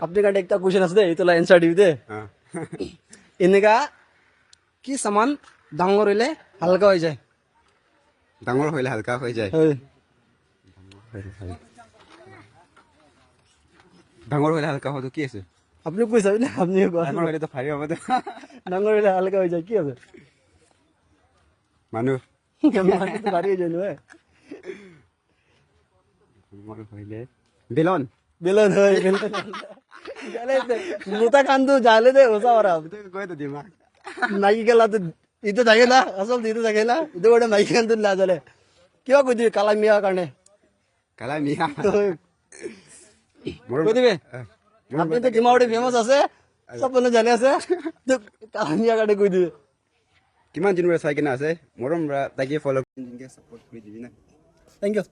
आपल्या कडे एकटा क्वेश्चन असते तुला एन्सर दिऊ दे এনেকা কি সামান ডাঙৰ হইলে হালকা হৈ যায় ডাঙৰ হইলে হালকা হৈ যায় ডাঙৰ হইলে হালকা হতো কি আছে আপনি কই যাবেন আপনি ডাঙৰ হইলে তো ভাৰী হ'ব তো ডাঙৰ হইলে হালকা হৈ যায় কি হবে মানুহ মানুহ তো ভাৰী হৈ যায় নহয় ডাঙৰ হইলে বেলন বেলন হয় জালে মোটা কান্দু জালে দে ওসা ওরা কই তো দিমা নাকি গেলা তো ইতো থাকে না আসল ইতো থাকে না ইতো ওটা নাকি কান্দু না জালে কিয় কই দিবি কালা মিয়া কাৰণে কালা মিয়া কই দিবি আপনি তো ডিমাউডে ফেমাস আছে সপনে জানে আছে তো কালা মিয়া কাৰণে কই দিবি কিমান দিনৰ চাই কিনে আছে মৰম তাকে ফলো সাপোৰ্ট কৰি দিবি না থ্যাংক ইউ